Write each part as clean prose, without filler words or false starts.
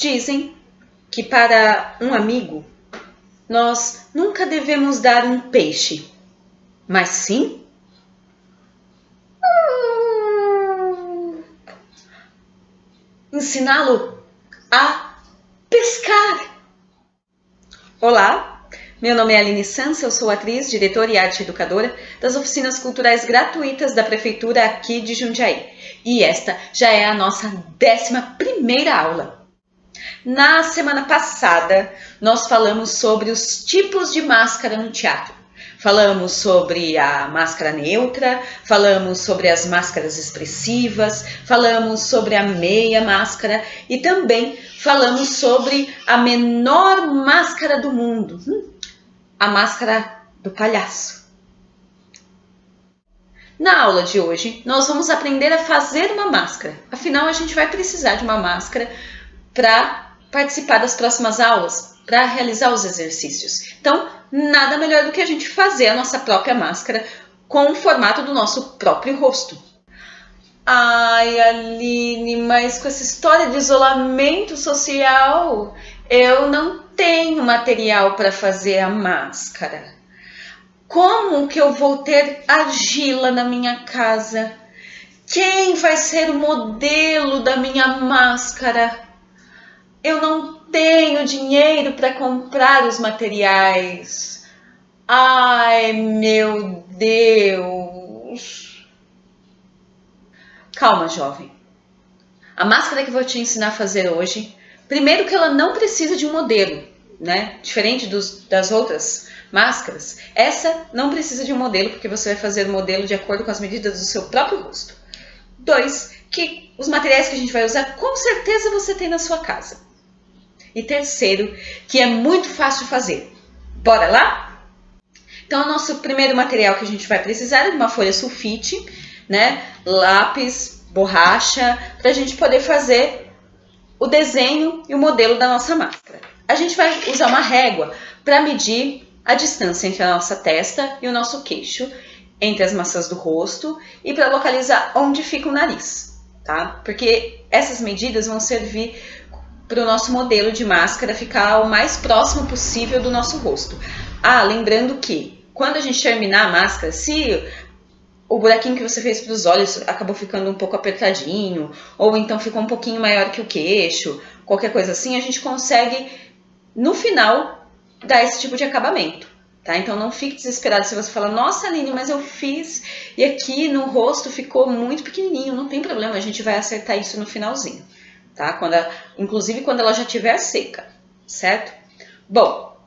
Dizem que para um amigo nós nunca devemos dar um peixe, mas sim ensiná-lo a pescar. Olá, meu nome é Aline Sansa, eu sou atriz, diretora e arte educadora das oficinas culturais gratuitas da Prefeitura aqui de Jundiaí. E esta já é a nossa 11ª aula. Na semana passada, nós falamos sobre os tipos de máscara no teatro. Falamos sobre a máscara neutra, falamos sobre as máscaras expressivas, falamos sobre a meia máscara e também falamos sobre a menor máscara do mundo, a máscara do palhaço. Na aula de hoje, nós vamos aprender a fazer uma máscara. Afinal, a gente vai precisar de uma máscara para participar das próximas aulas, para realizar os exercícios. Então, nada melhor do que a gente fazer a nossa própria máscara com o formato do nosso próprio rosto. Ai, Aline, mas com essa história de isolamento social, eu não tenho material para fazer a máscara. Como que eu vou ter argila na minha casa? Quem vai ser o modelo da minha máscara? Eu não tenho dinheiro para comprar os materiais. Ai, meu Deus! Calma, jovem. A máscara que eu vou te ensinar a fazer hoje, primeiro que ela não precisa de um modelo, né? Diferente das outras máscaras, essa não precisa de um modelo, porque você vai fazer o modelo de acordo com as medidas do seu próprio rosto. 2, que os materiais que a gente vai usar, com certeza você tem na sua casa. E 3º, que é muito fácil fazer. Bora lá? Então, o nosso primeiro material que a gente vai precisar é de uma folha sulfite, né? Lápis, borracha, para a gente poder fazer o desenho e o modelo da nossa máscara. A gente vai usar uma régua para medir a distância entre a nossa testa e o nosso queixo, entre as maçãs do rosto e para localizar onde fica o nariz, tá? Porque essas medidas vão servir para o nosso modelo de máscara ficar o mais próximo possível do nosso rosto. Ah, lembrando que quando a gente terminar a máscara, se o buraquinho que você fez para os olhos acabou ficando um pouco apertadinho, ou então ficou um pouquinho maior que o queixo, qualquer coisa assim, a gente consegue, no final, dar esse tipo de acabamento, tá? Então não fique desesperado se você falar, nossa, Aline, mas eu fiz e aqui no rosto ficou muito pequenininho, não tem problema, a gente vai acertar isso no finalzinho, tá? Inclusive quando ela já estiver seca, certo? Bom,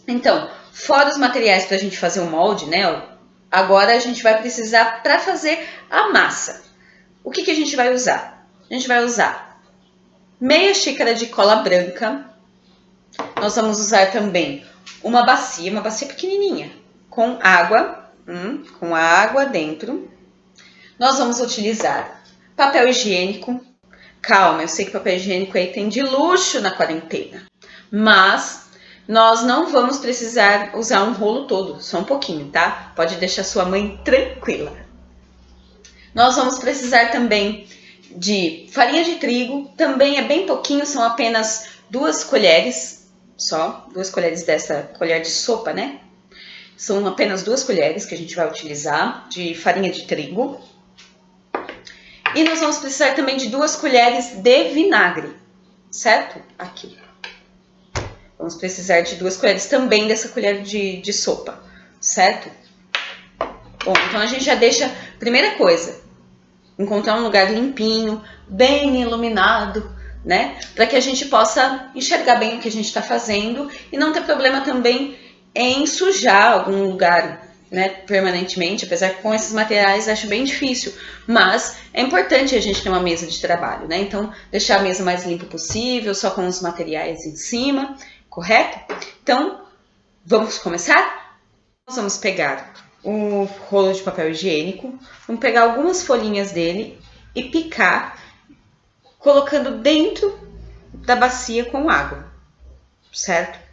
então, fora os materiais para a gente fazer o molde, né? Agora a gente vai precisar para fazer a massa. O que a gente vai usar? A gente vai usar meia xícara de cola branca. Nós vamos usar também uma bacia pequenininha, com água dentro. Nós vamos utilizar papel higiênico. Calma, eu sei que papel higiênico aí tem de luxo na quarentena, mas nós não vamos precisar usar um rolo todo, só um pouquinho, tá? Pode deixar sua mãe tranquila. Nós vamos precisar também de farinha de trigo, também é bem pouquinho, são apenas 2 colheres, só 2 colheres dessa colher de sopa, né? São apenas 2 colheres que a gente vai utilizar de farinha de trigo. E nós vamos precisar também de 2 colheres de vinagre, certo? Aqui. Vamos precisar de 2 colheres também dessa colher de sopa, certo? Bom, então a gente já deixa, primeira coisa, encontrar um lugar limpinho, bem iluminado, né? Para que a gente possa enxergar bem o que a gente está fazendo e não ter problema também em sujar algum lugar, né, permanentemente, apesar que com esses materiais acho bem difícil, mas é importante a gente ter uma mesa de trabalho, né? Então, deixar a mesa mais limpa possível, só com os materiais em cima, correto? Então, vamos começar? Nós vamos pegar o rolo de papel higiênico, vamos pegar algumas folhinhas dele e picar, colocando dentro da bacia com água, certo?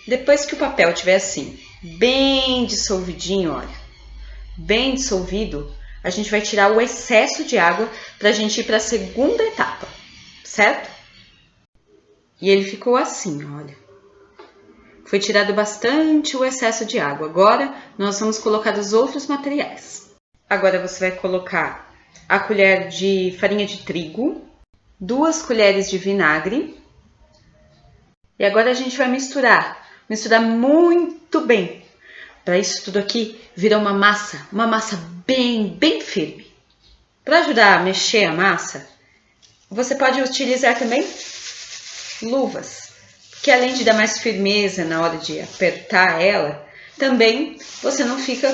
Depois que o papel estiver assim, bem dissolvidinho, olha, bem dissolvido, a gente vai tirar o excesso de água para a gente ir para a segunda etapa, certo? E ele ficou assim, olha. Foi tirado bastante o excesso de água. Agora, nós vamos colocar os outros materiais. Agora, você vai colocar a colher de farinha de trigo, 2 colheres de vinagre. E agora a gente vai misturar muito bem. Para isso tudo aqui virar uma massa bem firme. Para ajudar a mexer a massa, você pode utilizar também luvas. Que além de dar mais firmeza na hora de apertar ela, também você não fica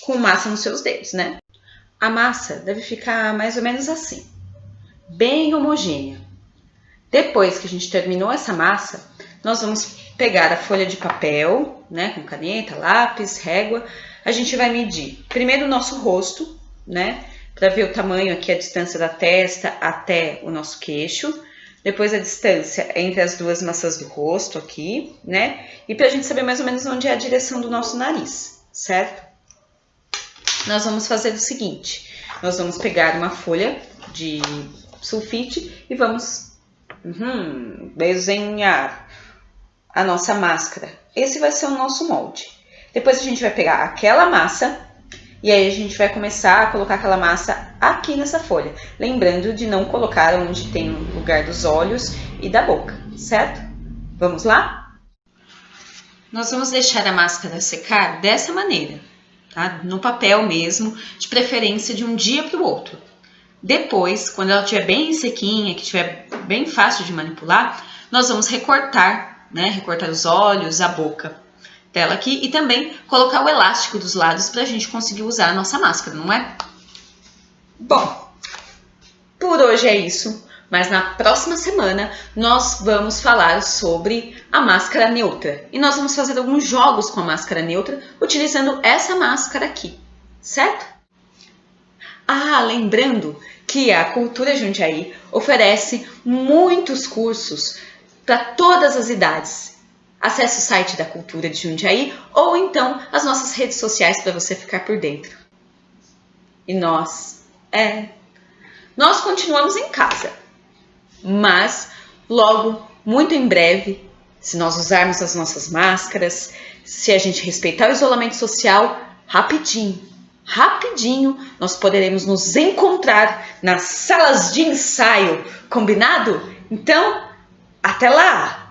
com massa nos seus dedos, né? A massa deve ficar mais ou menos assim, bem homogênea. Depois que a gente terminou essa massa, nós vamos pegar a folha de papel, né, com caneta, lápis, régua. A gente vai medir primeiro o nosso rosto, né, para ver o tamanho aqui, a distância da testa até o nosso queixo. Depois a distância entre as 2 maçãs do rosto aqui, né? E pra gente saber mais ou menos onde é a direção do nosso nariz, certo? Nós vamos fazer o seguinte. Nós vamos pegar uma folha de sulfite e vamos desenhar a nossa máscara. Esse vai ser o nosso molde. Depois a gente vai pegar aquela massa e aí a gente vai começar a colocar aquela massa aqui nessa folha. Lembrando de não colocar onde tem o lugar dos olhos e da boca, certo? Vamos lá? Nós vamos deixar a máscara secar dessa maneira, tá? No papel mesmo, de preferência de um dia para o outro. Depois, quando ela estiver bem sequinha, que estiver bem fácil de manipular, nós vamos recortar, né? Recortar os olhos, a boca dela aqui e também colocar o elástico dos lados para a gente conseguir usar a nossa máscara, não é? Bom, por hoje é isso, mas na próxima semana nós vamos falar sobre a máscara neutra e nós vamos fazer alguns jogos com a máscara neutra utilizando essa máscara aqui, certo? Ah, lembrando que a Cultura Jundiaí oferece muitos cursos para todas as idades. Acesse o site da Cultura de Jundiaí ou então as nossas redes sociais para você ficar por dentro. E nós continuamos em casa, mas logo, muito em breve, se nós usarmos as nossas máscaras, se a gente respeitar o isolamento social, rapidinho, nós poderemos nos encontrar nas salas de ensaio, combinado? Então, até lá!